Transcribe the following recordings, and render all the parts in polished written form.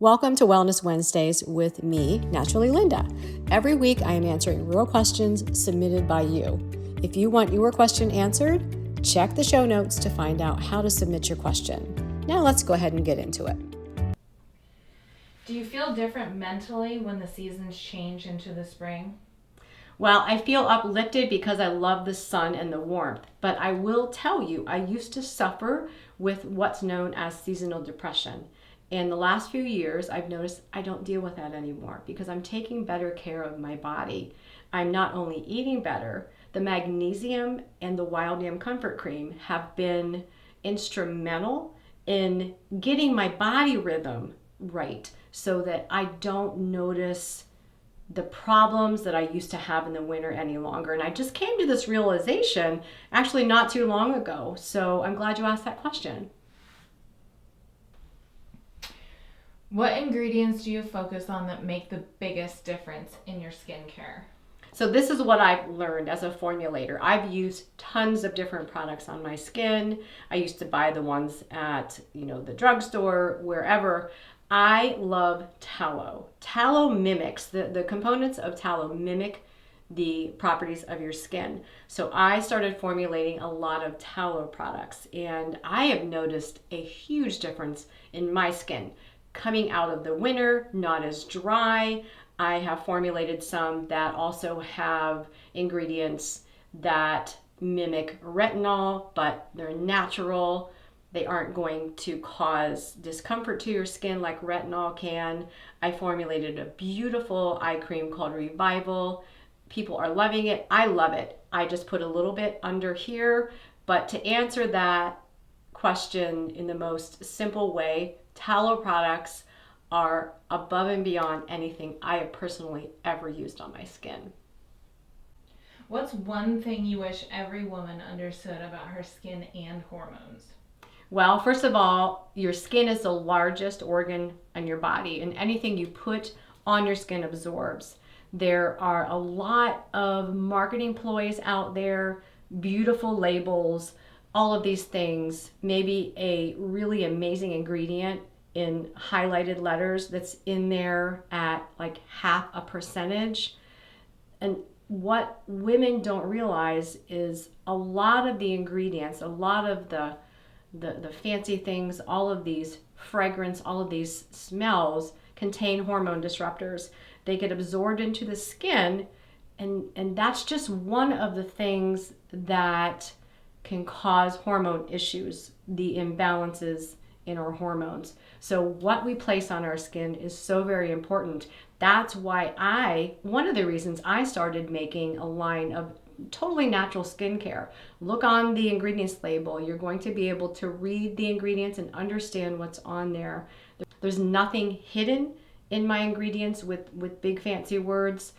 Welcome to Wellness Wednesdays with me, Naturally Linda. Every week I am answering real questions submitted by you. If you want your question answered, check the show notes to find out how to submit your question. Now let's go ahead and get into it. Do you feel different mentally when the seasons change into the spring? Well, I feel uplifted because I love the sun and the warmth, but I will tell you, I used to suffer with what's known as seasonal depression. In the last few years, I've noticed I don't deal with that anymore because I'm taking better care of my body. I'm not only eating better, the magnesium and the Wild Yam Comfort Cream have been instrumental in getting my body rhythm right so that I don't notice the problems that I used to have in the winter any longer. And I just came to this realization actually not too long ago. So I'm glad you asked that question. What ingredients do you focus on that make the biggest difference in your skincare? So this is what I've learned as a formulator. I've used tons of different products on my skin. I used to buy the ones at, the drugstore, wherever. I love tallow. Tallow mimics, the components of tallow mimic the properties of your skin. So I started formulating a lot of tallow products, and I have noticed a huge difference in my skin. Coming out of the winter, not as dry. I have formulated some that also have ingredients that mimic retinol, but they're natural. They aren't going to cause discomfort to your skin like retinol can. I formulated a beautiful eye cream called Revival. People are loving it. I love it. I just put a little bit under here. But to answer that question in the most simple way, tallow products are above and beyond anything I have personally ever used on my skin. What's one thing you wish every woman understood about her skin and hormones? Well, first of all, your skin is the largest organ in your body, and anything you put on your skin absorbs. There are a lot of marketing ploys out there, beautiful labels, all of these things, maybe a really amazing ingredient in highlighted letters that's in there at like half a percentage. And what women don't realize is a lot of the ingredients, a lot of the fancy things, all of these fragrance, all of these smells contain hormone disruptors. They get absorbed into the skin, and that's just one of the things that can cause hormone issues, the imbalances in our hormones. So what we place on our skin is so very important. That's why one of the reasons I started making a line of totally natural skincare. Look on the ingredients label. You're going to be able to read the ingredients and understand what's on there. There's nothing hidden in my ingredients with big fancy words.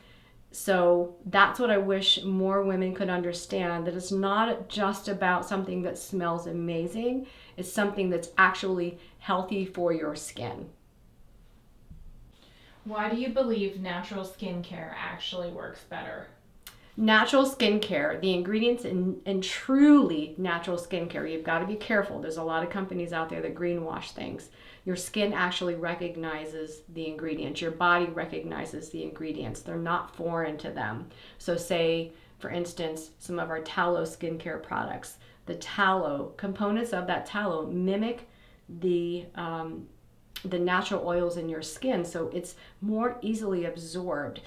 So that's what I wish more women could understand, that it's not just about something that smells amazing. It's something that's actually healthy for your skin. Why do you believe natural skincare actually works better? Natural skincare, the ingredients in truly natural skincare, you've got to be careful. There's a lot of companies out there that greenwash things. Your skin actually recognizes the ingredients. Your body recognizes the ingredients. They're not foreign to them. So say, for instance, some of our tallow skincare products, the tallow, components of that tallow mimic the natural oils in your skin, so it's more easily absorbed.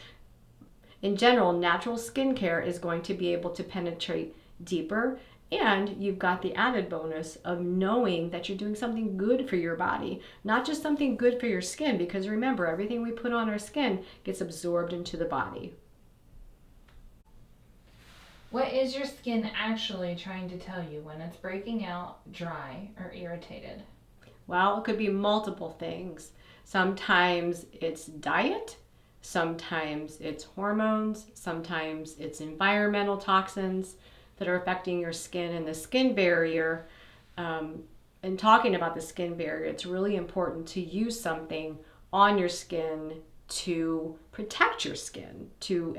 In general, natural skincare is going to be able to penetrate deeper, and you've got the added bonus of knowing that you're doing something good for your body, not just something good for your skin, because remember, everything we put on our skin gets absorbed into the body. What is your skin actually trying to tell you when it's breaking out, dry, or irritated? Well, it could be multiple things. Sometimes it's diet, sometimes it's hormones, sometimes it's environmental toxins that are affecting your skin and the skin barrier. And talking about the skin barrier, it's really important to use something on your skin to protect your skin, to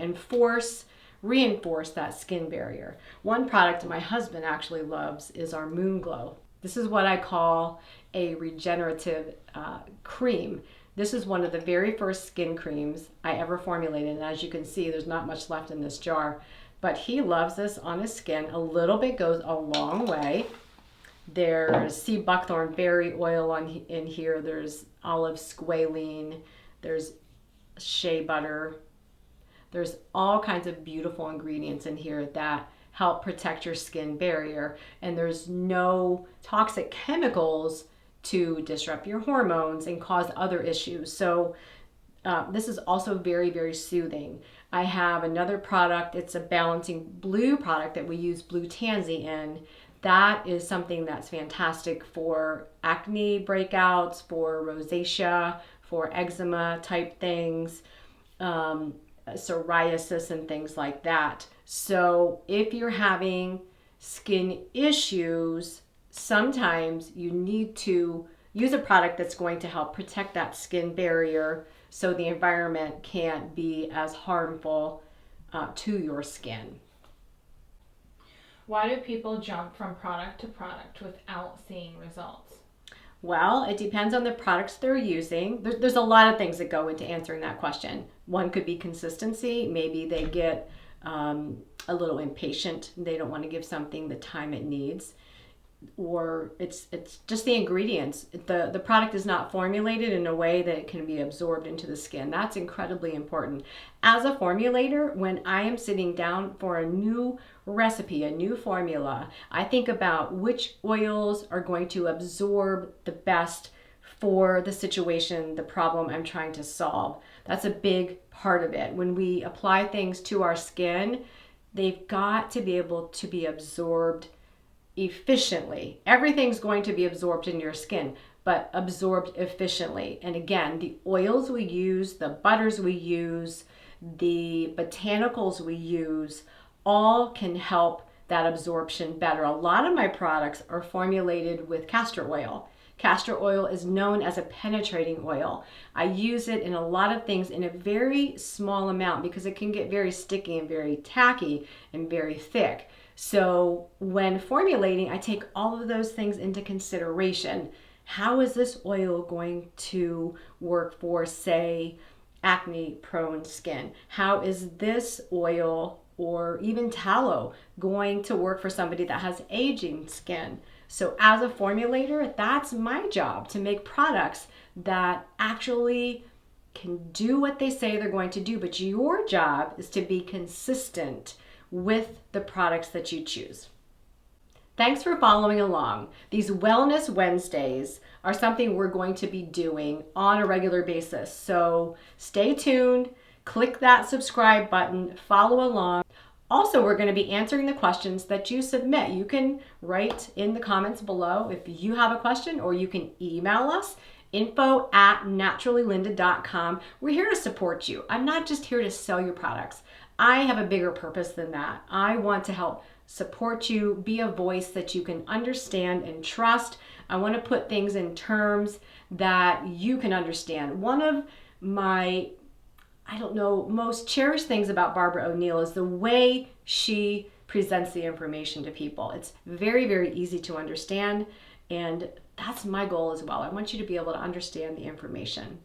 reinforce that skin barrier. One product my husband actually loves is our Moon Glow. This is what I call a regenerative cream. This is one of the very first skin creams I ever formulated. And as you can see, there's not much left in this jar, but he loves this on his skin. A little bit goes a long way. There's sea buckthorn berry oil in here. There's olive squalene. There's shea butter. There's all kinds of beautiful ingredients in here that help protect your skin barrier. And there's no toxic chemicals to disrupt your hormones and cause other issues. So this is also very, very soothing. I have another product. It's a balancing blue product that we use blue tansy in. That is something that's fantastic for acne breakouts, for rosacea, for eczema type things, psoriasis and things like that. So if you're having skin issues, sometimes you need to use a product that's going to help protect that skin barrier so the environment can't be as harmful to your skin. Why do people jump from product to product without seeing results? Well, it depends on the products they're using. There's a lot of things that go into answering that question. One could be consistency. Maybe they get a little impatient. They don't want to give something the time it needs. Or it's just the ingredients. The product is not formulated in a way that it can be absorbed into the skin. That's incredibly important. As a formulator, when I am sitting down for a new recipe, a new formula, I think about which oils are going to absorb the best for the situation, the problem I'm trying to solve. That's a big part of it. When we apply things to our skin, they've got to be able to be absorbed efficiently. Everything's going to be absorbed in your skin, but absorbed efficiently. And again, the oils we use, the butters we use, the botanicals we use, all can help that absorption better. A lot of my products are formulated with castor oil. Castor oil is known as a penetrating oil. I use it in a lot of things in a very small amount because it can get very sticky and very tacky and very thick. So when formulating, I take all of those things into consideration. How is this oil going to work for, say, acne-prone skin? How is this oil or even tallow going to work for somebody that has aging skin? So as a formulator, that's my job, to make products that actually can do what they say they're going to do, but your job is to be consistent with the products that you choose. Thanks for following along. These Wellness Wednesdays are something we're going to be doing on a regular basis. So stay tuned, click that subscribe button, follow along. Also, we're going to be answering the questions that you submit. You can write in the comments below if you have a question, or you can email us, info@naturallylinda.com. We're here to support you. I'm not just here to sell your products. I have a bigger purpose than that. I want to help support you, be a voice that you can understand and trust. I want to put things in terms that you can understand. One of my, most cherished things about Barbara O'Neill is the way she presents the information to people. It's very, very easy to understand, and that's my goal as well. I want you to be able to understand the information.